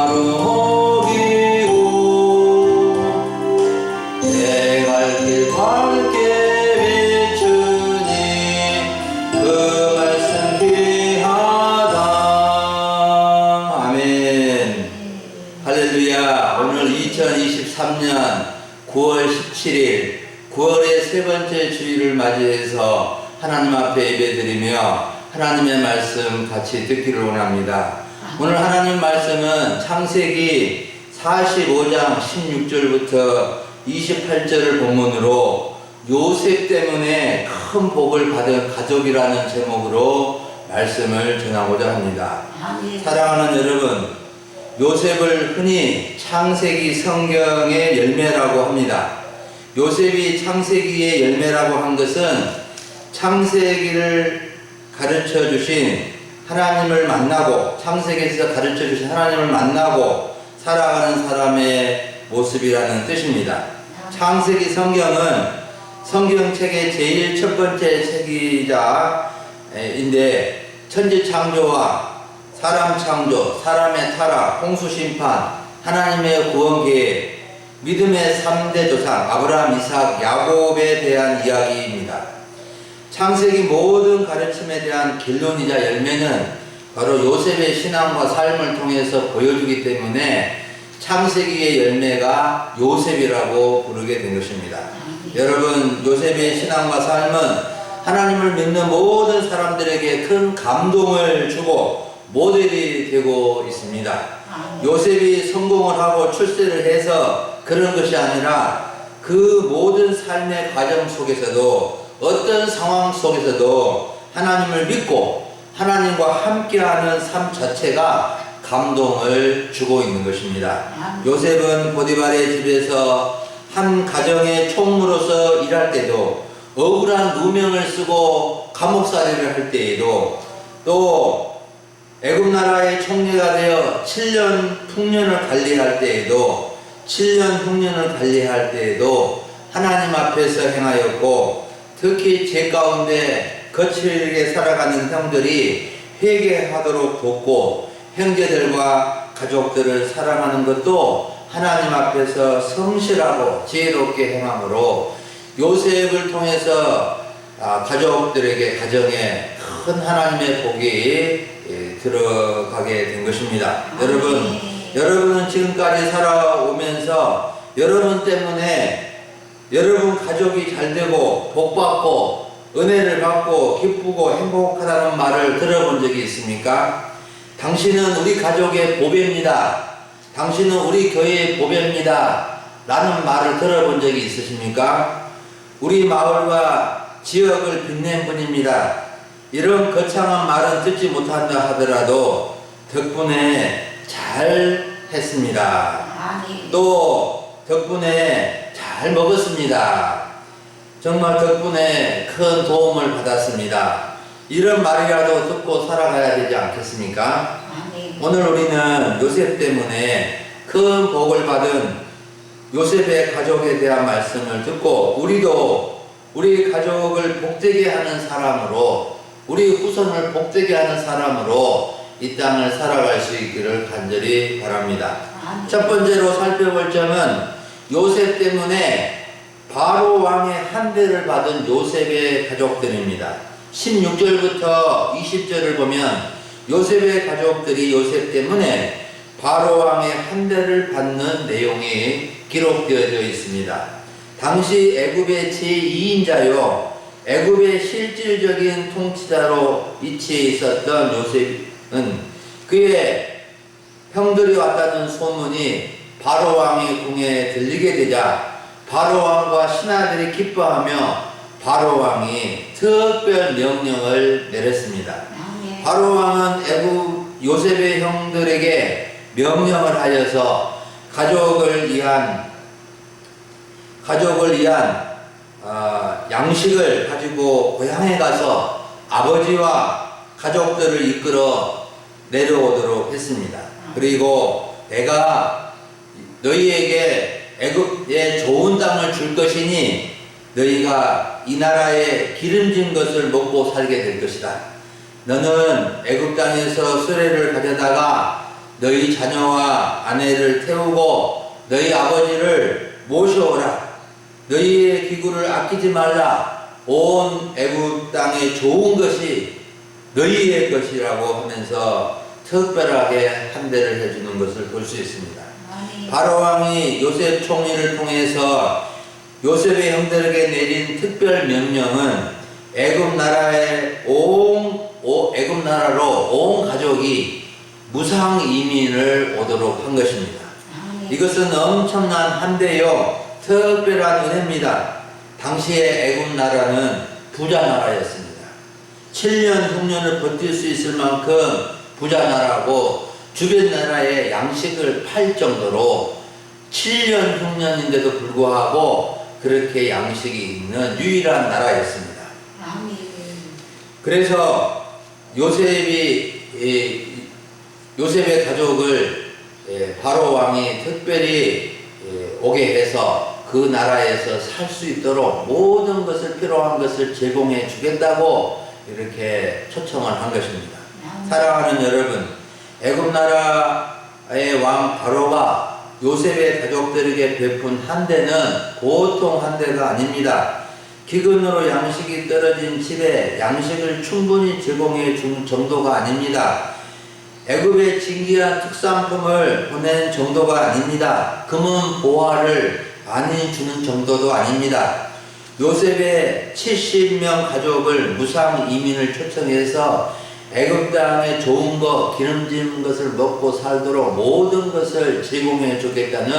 마루 먹이고 내 갈 길 밝게 비추니 그 말씀 귀하다. 아멘. 할렐루야. 오늘 2023년 9월 17일 9월의 세 번째 주일을 맞이해서 하나님 앞에 예배드리며 하나님의 말씀 같이 듣기를 원합니다. 오늘 하나님 말씀은 창세기 45장 16절부터 28절을 본문으로 요셉 때문에 큰 복을 받은 가족이라는 제목으로 말씀을 전하고자 합니다. 사랑하는 여러분, 요셉을 흔히 창세기 성경의 열매라고 합니다. 요셉이 창세기의 열매라고 한 것은 창세기를 가르쳐 주신 하나님을 만나고, 창세기에서 가르쳐 주신 하나님을 만나고 살아가는 사람의 모습이라는 뜻입니다. 창세기 성경은 성경책의 제일 첫 번째 책이자인데 천지 창조와 사람 창조, 사람의 타락, 홍수 심판, 하나님의 구원 계획, 믿음의 3대 조상 아브라함, 이삭, 야곱에 대한 이야기입니다. 창세기 모든 가르침에 대한 결론이자 열매는 바로 요셉의 신앙과 삶을 통해서 보여주기 때문에 창세기의 열매가 요셉이라고 부르게 된 것입니다. 여러분, 요셉의 신앙과 삶은 하나님을 믿는 모든 사람들에게 큰 감동을 주고 모델이 되고 있습니다. 요셉이 성공을 하고 출세를 해서 그런 것이 아니라 그 모든 삶의 과정 속에서도 어떤 상황 속에서도 하나님을 믿고 하나님과 함께하는 삶 자체가 감동을 주고 있는 것입니다. 요셉은 보디발의 집에서 한 가정의 총무로서 일할 때도, 억울한 누명을 쓰고 감옥살이를 할 때에도, 또 애굽 나라의 총리가 되어 7년 흉년을 관리할 때에도, 7년 흉년을 관리할 때에도 하나님 앞에서 행하였고, 특히 제 가운데 거칠게 살아가는 형들이 회개하도록 돕고 형제들과 가족들을 사랑하는 것도 하나님 앞에서 성실하고 지혜롭게 행함으로 요셉을 통해서 가족들에게, 가정에 큰 하나님의 복이 들어가게 된 것입니다. 여러분은 지금까지 살아오면서 여러분 때문에 여러분 가족이 잘 되고 복받고 은혜를 받고 기쁘고 행복하다는 말을 들어본 적이 있습니까? 당신은 우리 가족의 보배입니다. 당신은 우리 교회의 보배입니다. 라는 말을 들어본 적이 있으십니까? 우리 마을과 지역을 빛낸 분입니다. 이런 거창한 말은 듣지 못한다 하더라도 덕분에 잘 했습니다. 또 덕분에 잘 먹었습니다. 정말 덕분에 큰 도움을 받았습니다. 이런 말이라도 듣고 살아가야 되지 않겠습니까? 오늘 우리는 요셉 때문에 큰 복을 받은 요셉의 가족에 대한 말씀을 듣고 우리도 우리 가족을 복되게 하는 사람으로, 우리 후손을 복되게 하는 사람으로 이 땅을 살아갈 수 있기를 간절히 바랍니다. 첫 번째로 살펴볼 점은 요셉 때문에 바로 왕의 한대를 받은 요셉의 가족들입니다. 16절부터 20절을 보면 요셉의 가족들이 요셉 때문에 바로 왕의 한대를 받는 내용이 기록되어져 있습니다. 당시 애굽의 제2인자요 애굽의 실질적인 통치자로 위치해 있었던 요셉은 그의 형들이 왔다는 소문이 바로 왕의 궁에 들리게 되자 바로 왕과 신하들이 기뻐하며 바로 왕이 특별 명령을 내렸습니다. 바로 왕은 애굽 요셉의 형들에게 명령을 하여서 가족을 위한 양식을 가지고 고향에 가서 아버지와 가족들을 이끌어 내려오도록 했습니다. 그리고 내가 너희에게 애굽에 좋은 땅을 줄 것이니 너희가 이 나라에 기름진 것을 먹고 살게 될 것이다. 너는 애굽 땅에서 수레를 가져다가 너희 자녀와 아내를 태우고 너희 아버지를 모셔오라. 너희의 기구를 아끼지 말라. 온 애굽 땅에 좋은 것이 너희의 것이라고 하면서 특별하게 환대를 해주는 것을 볼 수 있습니다. 바로 왕이 요셉 총리를 통해서 요셉의 형들에게 내린 특별 명령은 애굽 나라로 온 가족이 무상 이민을 오도록 한 것입니다. 이것은 엄청난 환대요 특별한 은혜입니다. 당시의 애굽 나라는 부자 나라였습니다. 7년 흉년을 버틸 수 있을 만큼 부자 나라고 주변 나라에 양식을 팔 정도로 7년 흉년인데도 불구하고 그렇게 양식이 있는 유일한 나라였습니다. 그래서 요셉의 가족을 바로 왕이 특별히 오게 해서 그 나라에서 살 수 있도록 모든 것을 필요한 것을 제공해 주겠다고 이렇게 초청을 한 것입니다. 사랑하는 여러분, 애굽 나라의 왕 바로가 요셉의 가족들에게 베푼 환대는 보통 환대가 아닙니다. 기근으로 양식이 떨어진 집에 양식을 충분히 제공해 준 정도가 아닙니다. 애굽의 진귀한 특산품을 보낸 정도가 아닙니다. 금은 보화를 많이 주는 정도도 아닙니다. 요셉의 70명 가족을 무상 이민을 초청해서 애굽 땅에 좋은 것, 기름진 것을 먹고 살도록 모든 것을 제공해 주겠다는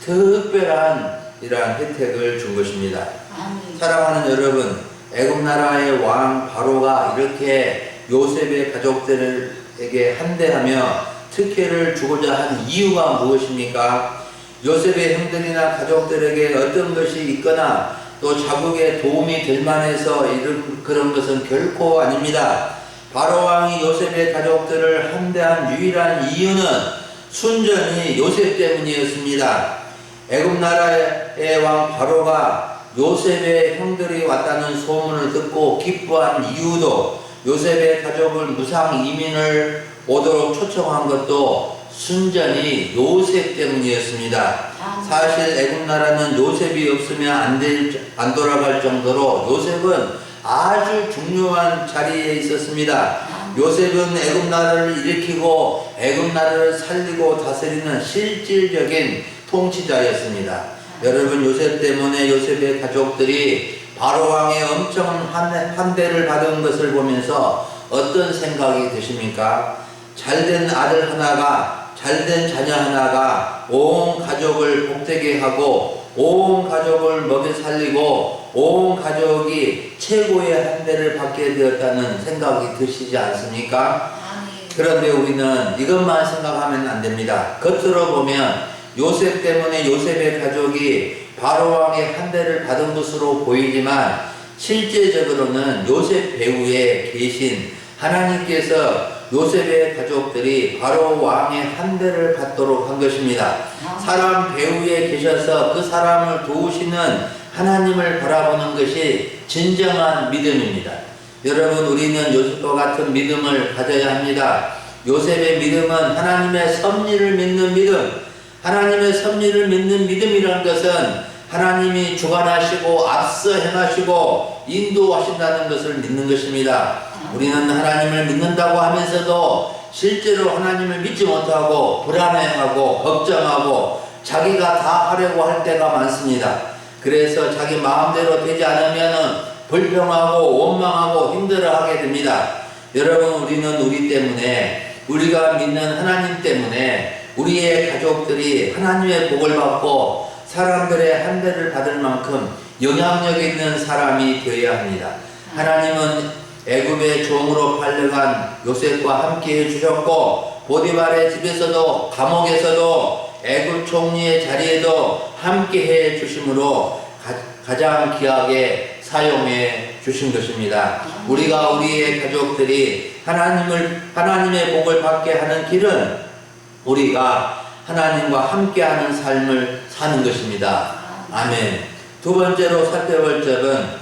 특별한 이러한 혜택을 준 것입니다. 사랑하는 여러분, 애굽 나라의 왕 바로가 이렇게 요셉의 가족들에게 환대하며 특혜를 주고자 한 이유가 무엇입니까? 요셉의 형들이나 가족들에게 어떤 것이 있거나 또 자국에 도움이 될 만해서 그런 것은 결코 아닙니다. 바로 왕이 요셉의 가족들을 환대한 유일한 이유는 순전히 요셉 때문이었습니다. 애굽 나라의 왕 바로가 요셉의 형들이 왔다는 소문을 듣고 기뻐한 이유도 요셉의 가족을 무상 이민을 오도록 초청한 것도 순전히 요셉 때문이었습니다. 사실 애굽 나라는 요셉이 없으면 안 돌아갈 정도로 요셉은 아주 중요한 자리에 있었습니다. 요셉은 애굽 나라를 일으키고 애굽 나라를 살리고 다스리는 실질적인 통치자였습니다. 여러분, 요셉 때문에 요셉의 가족들이 바로 왕의 엄청난 환대를 받은 것을 보면서 어떤 생각이 드십니까? 잘된 아들 하나가, 잘된 자녀 하나가 온 가족을 복되게 하고 온 가족을 먹여 살리고 온 가족이 최고의 환대를 받게 되었다는 생각이 드시지 않습니까? 그런데 우리는 이것만 생각하면 안 됩니다. 겉으로 보면 요셉 때문에 요셉의 가족이 바로 왕의 환대를 받은 것으로 보이지만 실제적으로는 요셉 배후에 계신 하나님께서 요셉의 가족들이 바로 왕의 환대를 받도록 한 것입니다. 사람 배후에 계셔서 그 사람을 도우시는 하나님을 바라보는 것이 진정한 믿음입니다. 여러분, 우리는 요셉과 같은 믿음을 가져야 합니다. 요셉의 믿음은 하나님의 섭리를 믿는 믿음. 하나님의 섭리를 믿는 믿음이라는 것은 하나님이 주관하시고 앞서 행하시고 인도하신다는 것을 믿는 것입니다. 우리는 하나님을 믿는다고 하면서도 실제로 하나님을 믿지 못하고 불안해하고 걱정하고 자기가 다 하려고 할 때가 많습니다. 그래서 자기 마음대로 되지 않으면 불평하고 원망하고 힘들어하게 됩니다. 여러분, 우리는 우리 때문에, 우리가 믿는 하나님 때문에 우리의 가족들이 하나님의 복을 받고 사람들의 환대를 받을 만큼 영향력 있는 사람이 되어야 합니다. 하나님은 애굽의 종으로 팔려간 요셉과 함께 해주셨고 보디발의 집에서도 감옥에서도 애굽 총리의 자리에도 함께 해주심으로 가장 귀하게 사용해 주신 것입니다. 우리가 우리의 가족들이 하나님의 복을 받게 하는 길은 우리가 하나님과 함께하는 삶을 사는 것입니다. 아멘. 두 번째로 살펴볼 점은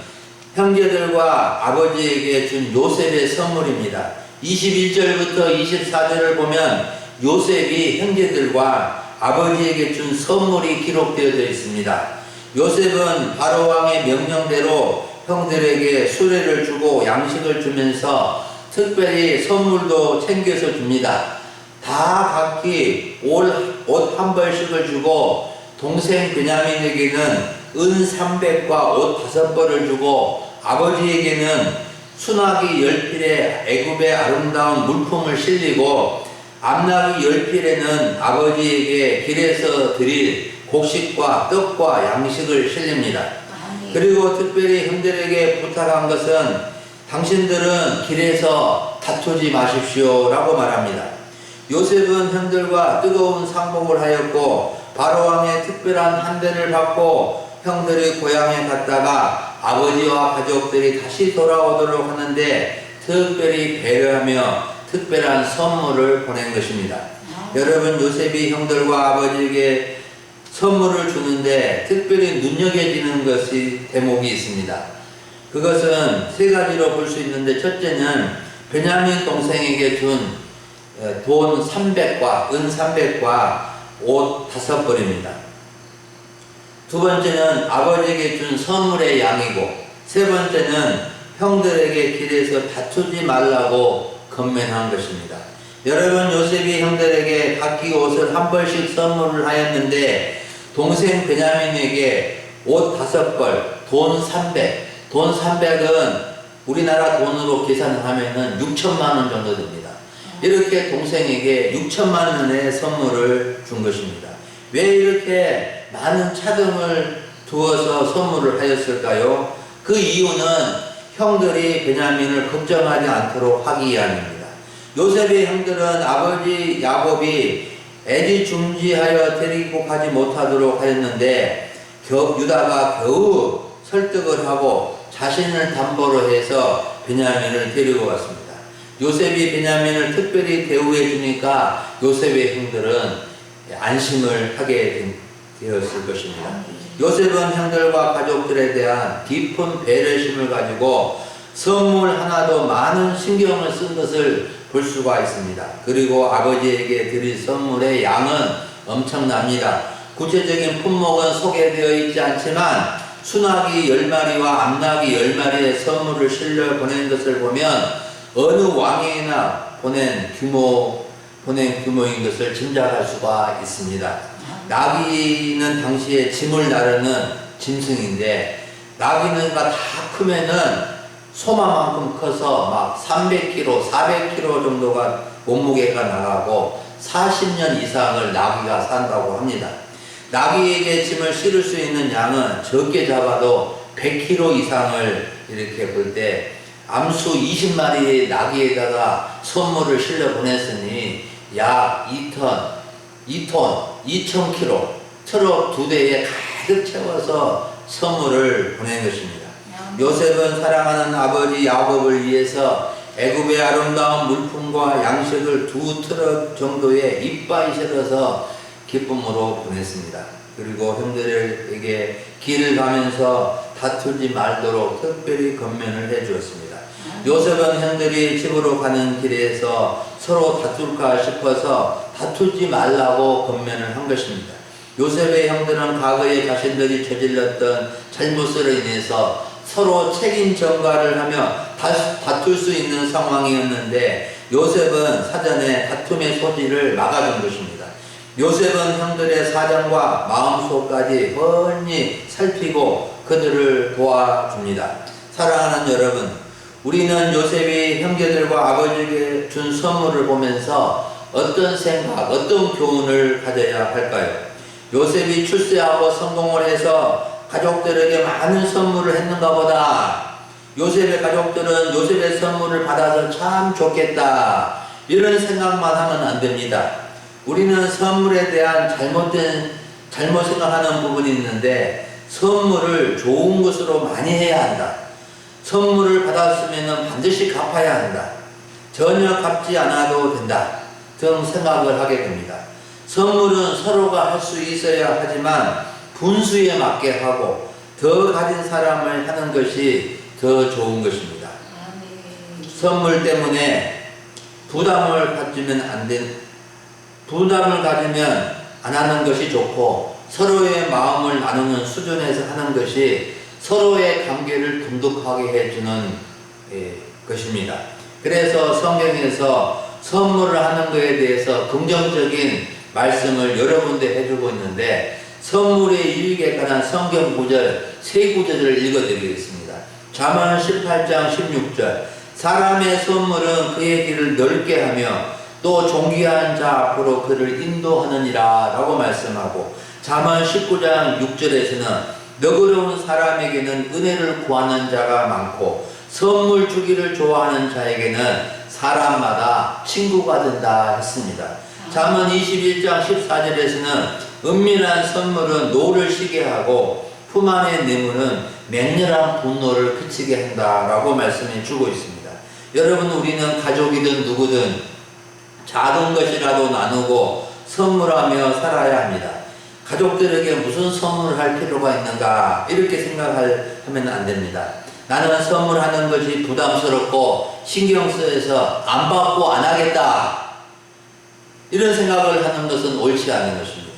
형제들과 아버지에게 준 요셉의 선물입니다. 21절부터 24절을 보면 요셉이 형제들과 아버지에게 준 선물이 기록되어져 있습니다. 요셉은 바로 왕의 명령대로 형들에게 수레를 주고 양식을 주면서 특별히 선물도 챙겨서 줍니다. 다 각기 옷 한 벌씩을 주고 동생 베냐민에게는 은 300과 옷 5벌을 주고 아버지에게는 수나기 10필에 애굽의 아름다운 물품을 실리고 암나기 10필에는 아버지에게 길에서 드릴 곡식과 떡과 양식을 실립니다. 그리고 특별히 형들에게 부탁한 것은 당신들은 길에서 다투지 마십시오 라고 말합니다. 요셉은 형들과 뜨거운 상복을 하였고 바로왕의 특별한 한대를 받고 형들의 고향에 갔다가 아버지와 가족들이 다시 돌아오도록 하는데 특별히 배려하며 특별한 선물을 보낸 것입니다. 여러분, 요셉이 형들과 아버지에게 선물을 주는데 특별히 눈여겨지는 것이 대목이 있습니다. 그것은 세 가지로 볼 수 있는데, 첫째는 베냐민 동생에게 준 돈 300과 은 300과 옷 5벌입니다. 두 번째는 아버지에게 준 선물의 양이고, 세 번째는 형들에게 길에서 다투지 말라고 건면한 것입니다. 여러분, 요셉이 형들에게 각기 옷을 한 벌씩 선물을 하였는데 동생 베냐민에게 옷 5벌, 돈 300, 돈 300은 우리나라 돈으로 계산하면은 6천만 원 정도 됩니다. 이렇게 동생에게 6천만 원의 선물을 준 것입니다. 왜 이렇게 많은 차등을 두어서 선물을 하였을까요? 그 이유는 형들이 베냐민을 걱정하지 않도록 하기 위함입니다. 요셉의 형들은 아버지 야곱이 애지중지하여 데리고 가지 못하도록 하였는데 유다가 겨우 설득을 하고 자신을 담보로 해서 베냐민을 데리고 갔습니다. 요셉이 베냐민을 특별히 대우해 주니까 요셉의 형들은 안심을 하게 되었을 것입니다. 요셉은 형들과 가족들에 대한 깊은 배려심을 가지고 선물 하나도 많은 신경을 쓴 것을 볼 수가 있습니다. 그리고 아버지에게 드릴 선물의 양은 엄청납니다. 구체적인 품목은 소개되어 있지 않지만 수나기 10마리와 암나기 10마리의 선물을 실려 보낸 것을 보면 어느 왕에나 보낸 규모인 것을 짐작할 수가 있습니다. 나귀는 당시에 짐을 나르는 짐승인데, 나귀가 다 크면은 소마만큼 커서 막 300kg, 400kg 정도가 몸무게가 나가고 40년 이상을 나귀가 산다고 합니다. 나귀에게 짐을 실을 수 있는 양은 적게 잡아도 100kg 이상을 이렇게 볼 때 암수 20마리의 나귀에다가 선물을 실려 보냈으니 약 2,000kg 트럭 2대에 가득 채워서 선물을 보낸 것입니다. 요셉은 사랑하는 아버지 야곱을 위해서 애굽의 아름다운 물품과 양식을 2트럭 정도의 이빠이 실어서 기쁨으로 보냈습니다. 그리고 형들에게 길을 가면서 다투지 말도록 특별히 건면을 해 주었습니다. 요셉은 형들이 집으로 가는 길에서 서로 다툴까 싶어서 다투지 말라고 건면을 한 것입니다. 요셉의 형들은 과거에 자신들이 저질렀던 잘못으로 인해서 서로 책임 전가를 하며 다툴 수 있는 상황이었는데 요셉은 사전에 다툼의 소지를 막아준 것입니다. 요셉은 형들의 사정과 마음속까지 훤히 살피고 그들을 도와줍니다. 사랑하는 여러분, 우리는 요셉이 형제들과 아버지에게 준 선물을 보면서 어떤 생각, 어떤 교훈을 가져야 할까요? 요셉이 출세하고 성공을 해서 가족들에게 많은 선물을 했는가 보다 요셉의 가족들은 요셉의 선물을 받아서 참 좋겠다, 이런 생각만 하면 안 됩니다. 우리는 선물에 대한 잘못 생각하는 부분이 있는데, 선물을 좋은 것으로 많이 해야 한다. 선물을 받았으면 반드시 갚아야 한다. 전혀 갚지 않아도 된다 등 생각을 하게 됩니다. 선물은 서로가 할 수 있어야 하지만 분수에 맞게 하고 더 가진 사람을 하는 것이 더 좋은 것입니다. 선물 때문에 부담을 가지면 부담을 가지면 안 하는 것이 좋고 서로의 마음을 나누는 수준에서 하는 것이 서로의 관계를 돈독하게 해주는 것입니다. 그래서 성경에서 선물을 하는 것에 대해서 긍정적인 말씀을 여러 군데 해주고 있는데 선물의 유익에 관한 성경 구절 세 구절을 읽어드리겠습니다. 잠언 18장 16절 사람의 선물은 그의 길을 넓게 하며 또 존귀한 자 앞으로 그를 인도하느니라 라고 말씀하고 잠언 19장 6절에서는 너그러운 사람에게는 은혜를 구하는 자가 많고 선물 주기를 좋아하는 자에게는 사람마다 친구가 된다 했습니다. 잠언 21장 14절에서는 은밀한 선물은 노를 쉬게 하고 품 안의 뇌물은 맹렬한 분노를 그치게 한다 라고 말씀해 주고 있습니다. 여러분, 우리는 가족이든 누구든 작은 것이라도 나누고 선물하며 살아야 합니다. 가족들에게 무슨 선물을 할 필요가 있는가 이렇게 생각하면 안 됩니다. 나는 선물하는 것이 부담스럽고 신경 쓰여서 안 받고 안 하겠다 이런 생각을 하는 것은 옳지 않은 것입니다.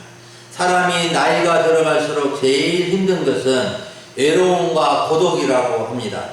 사람이 나이가 들어갈수록 제일 힘든 것은 외로움과 고독이라고 합니다.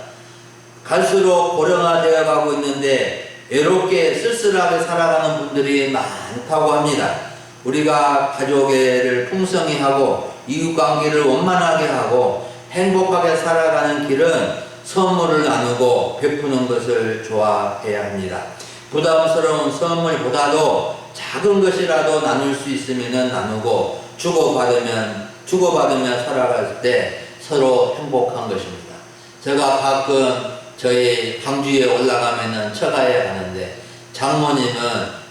갈수록 고령화되어 가고 있는데 외롭게 쓸쓸하게 살아가는 분들이 많다고 합니다. 우리가 가족애를 풍성히 하고 이웃관계를 원만하게 하고 행복하게 살아가는 길은 선물을 나누고 베푸는 것을 좋아해야 합니다. 부담스러운 선물보다도 작은 것이라도 나눌 수 있으면 나누고 주고받으며 살아갈 때 서로 행복한 것입니다. 제가 가끔 저희 광주에 올라가면은 처가에 가는데 장모님은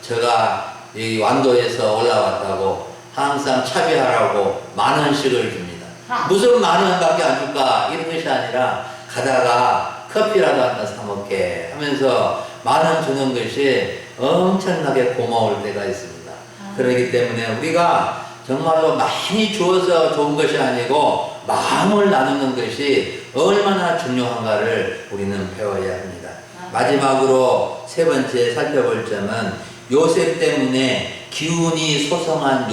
제가 이 완도에서 올라왔다고 항상 차비하라고 10,000원씩을 줍니다. 무슨 10,000원밖에 안 줄까 이런 것이 아니라 가다가 커피라도 한 잔 사 먹게 하면서 10,000원 주는 것이 엄청나게 고마울 때가 있습니다. 그렇기 때문에 우리가 정말로 많이 주어서 좋은 것이 아니고 마음을 나누는 것이 얼마나 중요한가를 우리는 배워야 합니다. 마지막으로 세 번째 살펴볼 점은 요셉 때문에 기운이 소성한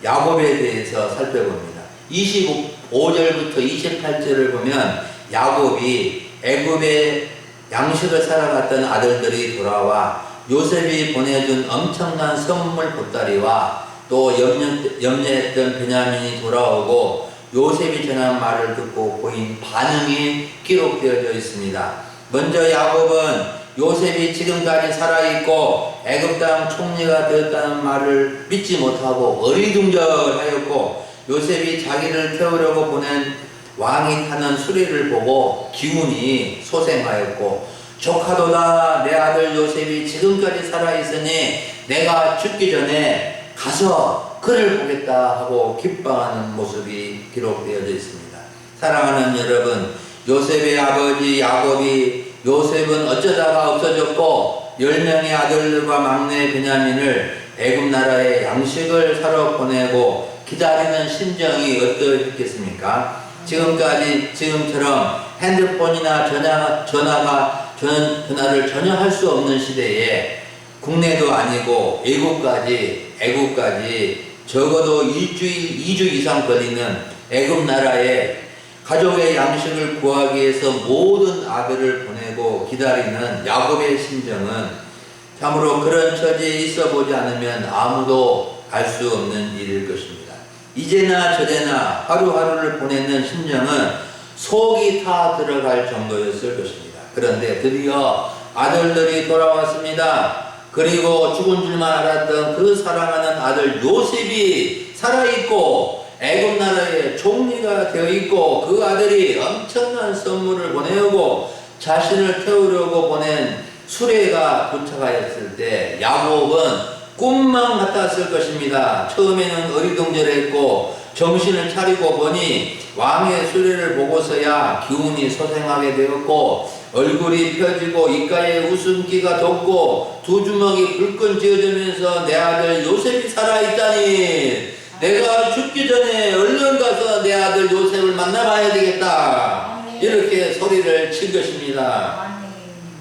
야곱에 대해서 살펴봅니다. 25절부터 28절을 보면 야곱이 애굽의 양식을 살아갔던 아들들이 돌아와 요셉이 보내준 엄청난 선물 보따리와 또 염려했던 베냐민이 돌아오고 요셉이 전한 말을 듣고 보인 반응이 기록되어져 있습니다. 먼저 야곱은 요셉이 지금까지 살아있고 애굽 땅 총리가 되었다는 말을 믿지 못하고 어리둥절하였고 요셉이 자기를 태우려고 보낸 왕이 타는 수레를 보고 기운이 소생하였고 조카도다 내 아들 요셉이 지금까지 살아있으니 내가 죽기 전에 가서 그를 보겠다 하고 기뻐하는 모습이 기록되어져 있습니다. 사랑하는 여러분, 요셉의 아버지 야곱이 요셉은 어쩌다가 없어졌고 10명의 아들들과 막내 베냐민을 애굽 나라에 양식을 사러 보내고 기다리는 심정이 어떠했겠습니까? 지금처럼 핸드폰이나 전화를 전혀 할 수 없는 시대에 국내도 아니고 애국까지 적어도 2주 이상 걸리는 애굽 나라에 가족의 양식을 구하기 위해서 모든 아들을 보내고 기다리는 야곱의 심정은 참으로 그런 처지에 있어 보지 않으면 아무도 알 수 없는 일일 것입니다. 이제나 저제나 하루하루를 보내는 심정은 속이 타 들어갈 정도였을 것입니다. 그런데 드디어 아들들이 돌아왔습니다. 그리고 죽은 줄만 알았던 그 사랑하는 아들 요셉이 살아있고 애굽 나라의 총리가 되어 있고 그 아들이 엄청난 선물을 보내오고 자신을 태우려고 보낸 수레가 도착하였을 때 야곱은 꿈만 같았을 것입니다. 처음에는 어리둥절했고 정신을 차리고 보니 왕의 수레를 보고서야 기운이 소생하게 되었고 얼굴이 펴지고 입가에 웃음기가 돋고 두 주먹이 불끈 쥐어지면서 내 아들 요셉이 살아있다니 내가 죽기 전에 얼른 가서 내 아들 요셉을 만나봐야 되겠다. 이렇게 소리를 친 것입니다.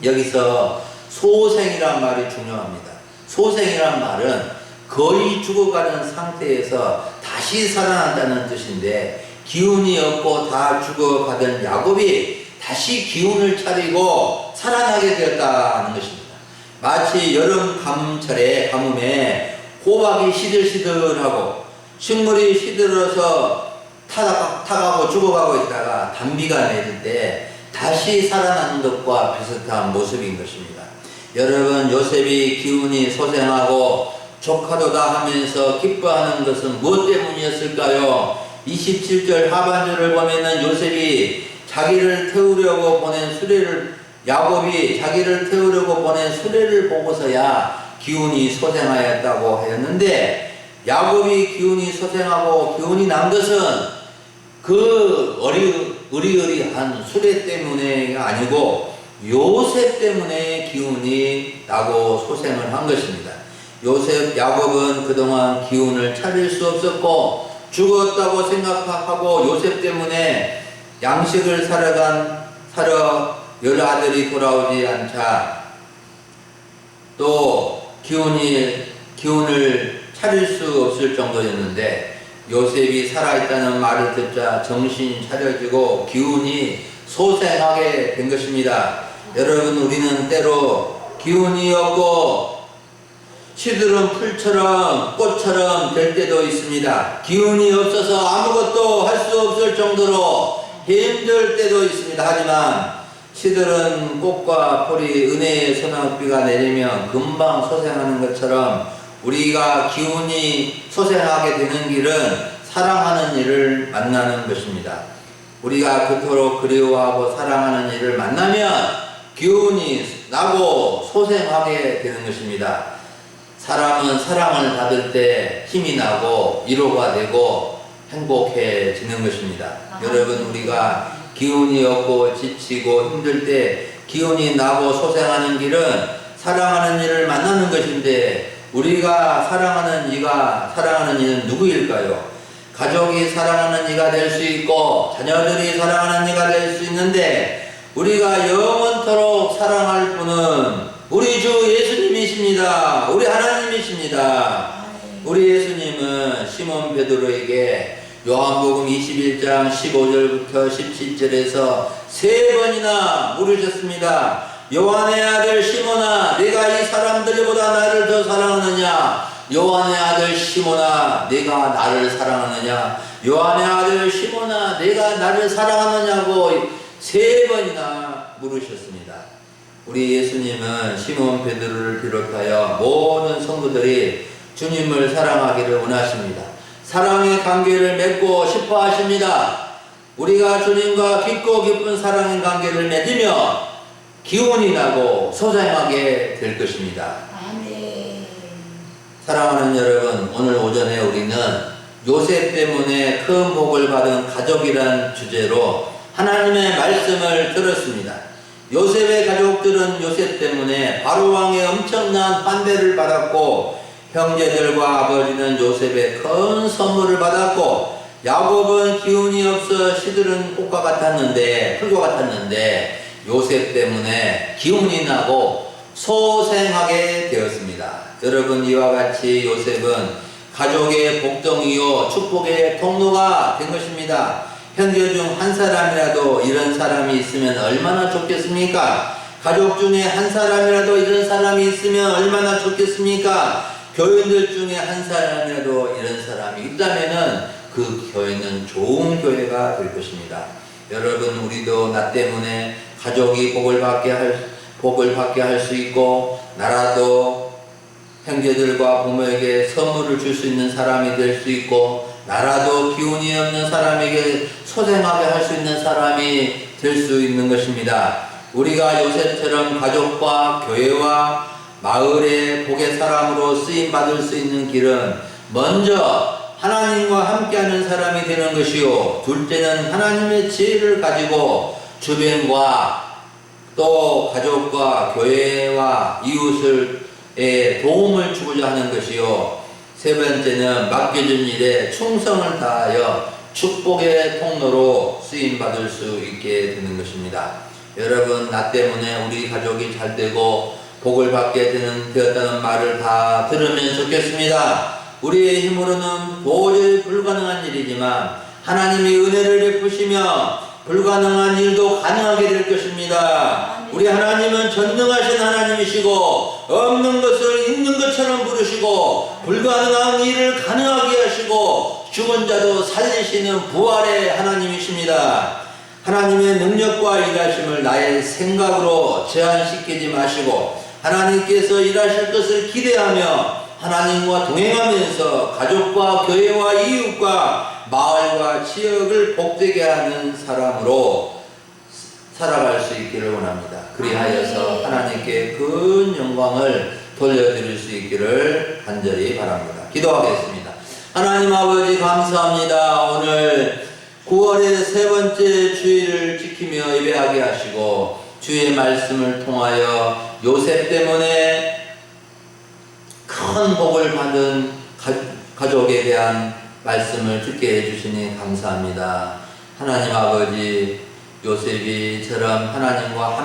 여기서 소생이란 말이 중요합니다. 소생이란 말은 거의 죽어가는 상태에서 다시 살아난다는 뜻인데, 기운이 없고 다 죽어가던 야곱이 다시 기운을 차리고 살아나게 되었다는 것입니다. 마치 여름 가뭄철에 가뭄에 호박이 시들시들하고 식물이 시들어서 타가고 죽어가고 있다가 단비가 내릴 때 다시 살아나는 것과 비슷한 모습인 것입니다. 여러분, 요셉이 기운이 소생하고 조카도다 하면서 기뻐하는 것은 무엇 때문이었을까요? 27절 하반절을 보면은 요셉이 자기를 태우려고 보낸 야곱이 자기를 태우려고 보낸 수레를 보고서야 기운이 소생하였다고 하였는데, 야곱이 기운이 소생하고 기운이 난 것은 그 의리의리한 수레 때문에가 아니고 요셉 때문에 기운이 나고 소생을 한 것입니다. 야곱은 그동안 기운을 차릴 수 없었고 죽었다고 생각하고 요셉 때문에 양식을 사러 열 아들이 돌아오지 않자 또 기운을 차릴 수 없을 정도였는데, 요셉이 살아있다는 말을 듣자 정신이 차려지고 기운이 소생하게 된 것입니다. 여러분, 우리는 때로 기운이 없고 시들은 풀처럼 꽃처럼 될 때도 있습니다. 기운이 없어서 아무것도 할 수 없을 정도로 힘들 때도 있습니다. 하지만 시들은 꽃과 풀이 은혜의 소낙비가 내리면 금방 소생하는 것처럼 우리가 기운이 소생하게 되는 길은 사랑하는 일을 만나는 것입니다. 우리가 그토록 그리워하고 사랑하는 일을 만나면 기운이 나고 소생하게 되는 것입니다. 사람은 사랑을 받을 때 힘이 나고 위로가 되고 행복해지는 것입니다. 여러분, 우리가 기운이 없고 지치고 힘들 때 기운이 나고 소생하는 길은 사랑하는 이를 만나는 것인데, 우리가 사랑하는 이는 누구일까요? 가족이 사랑하는 이가 될 수 있고 자녀들이 사랑하는 이가 될 수 있는데, 우리가 영원토록 사랑할 분은 우리 주 예수님이십니다. 우리 하나님이십니다. 우리 예수님은 시몬 베드로에게 요한복음 21장 15절부터 17절에서 3번이나 물으셨습니다. 요한의 아들 시몬아, 네가 이 사람들보다 나를 더 사랑하느냐? 요한의 아들 시몬아, 네가 나를 사랑하느냐? 요한의 아들 시몬아, 네가 나를 사랑하느냐고 3번이나 물으셨습니다. 우리 예수님은 시몬 베드로를 비롯하여 모든 성도들이 주님을 사랑하기를 원하십니다. 사랑의 관계를 맺고 싶어 하십니다. 우리가 주님과 깊고 깊은 사랑의 관계를 맺으며 기운이 나고 소생하게 될 것입니다. 아멘. 사랑하는 여러분, 오늘 오전에 우리는 요셉 때문에 큰 복을 받은 가족이란 주제로 하나님의 말씀을 들었습니다. 요셉의 가족들은 요셉 때문에 바로왕의 엄청난 환대를 받았고, 형제들과 아버지는 요셉의 큰 선물을 받았고, 야곱은 기운이 없어 시들은 풀과 같았는데 요셉 때문에 기운이 나고 소생하게 되었습니다. 여러분, 이와 같이 요셉은 가족의 복덩이요 축복의 통로가 된 것입니다. 형제 중 한 사람이라도 이런 사람이 있으면 얼마나 좋겠습니까? 가족 중에 한 사람이라도 이런 사람이 있으면 얼마나 좋겠습니까? 교인들 중에 한 사람이라도 이런 사람이 있다면은 그 교회는 좋은 교회가 될 것입니다. 여러분, 우리도 나 때문에 가족이 복을 받게 할 수 있고, 나라도 형제들과 부모에게 선물을 줄 수 있는 사람이 될 수 있고, 나라도 기운이 없는 사람에게 소생하게 할 수 있는 사람이 될 수 있는 것입니다. 우리가 요셉처럼 가족과 교회와 마을의 복의 사람으로 쓰임받을 수 있는 길은 먼저 하나님과 함께하는 사람이 되는 것이요, 둘째는 하나님의 지혜를 가지고 주변과 또 가족과 교회와 이웃에 도움을 주고자 하는 것이요, 세 번째는 맡겨진 일에 충성을 다하여 축복의 통로로 쓰임받을 수 있게 되는 것입니다. 여러분, 나 때문에 우리 가족이 잘 되고 복을 받게 되었다는 말을 다 들으면 좋겠습니다. 우리의 힘으로는 도저히 불가능한 일이지만 하나님이 은혜를 베푸시며 불가능한 일도 가능하게 될 것입니다. 우리 하나님은 전능하신 하나님이시고 없는 것을 있는 것처럼 부르시고 불가능한 일을 가능하게 하시고 죽은 자도 살리시는 부활의 하나님이십니다. 하나님의 능력과 일하심을 나의 생각으로 제한시키지 마시고 하나님께서 일하실 것을 기대하며 하나님과 동행하면서 가족과 교회와 이웃과 마을과 지역을 복되게 하는 사람으로 살아갈 수 있기를 원합니다. 그리하여서 하나님께 큰 영광을 돌려드릴 수 있기를 간절히 바랍니다. 기도하겠습니다. 하나님 아버지 감사합니다. 오늘 9월의 세 번째 주일을 지키며 예배하게 하시고 주의 말씀을 통하여 요셉 때문에 큰 복을 받은 가족에 대한 말씀을 듣게 해주시니 감사합니다. 하나님 아버지, 요셉이처럼 하나님과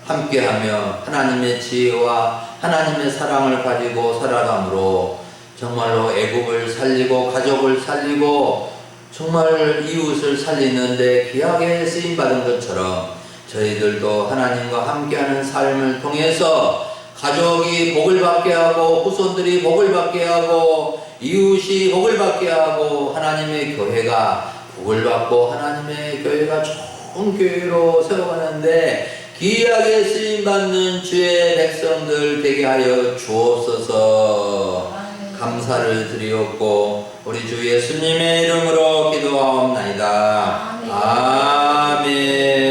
함께하며 하나님의 지혜와 하나님의 사랑을 가지고 살아감으로 정말로 애국을 살리고 가족을 살리고 정말 이웃을 살리는데 귀하게 쓰임받은 것처럼 저희들도 하나님과 함께하는 삶을 통해서 가족이 복을 받게 하고 후손들이 복을 받게 하고 이웃이 복을 받게 하고 하나님의 교회가 복을 받고 하나님의 교회가 좋은 교회로 세워가는데 귀하게 쓰임받는 주의 백성들 되게 하여 주옵소서. 감사를 드리옵고 우리 주 예수님의 이름으로 기도하옵나이다. 아멘.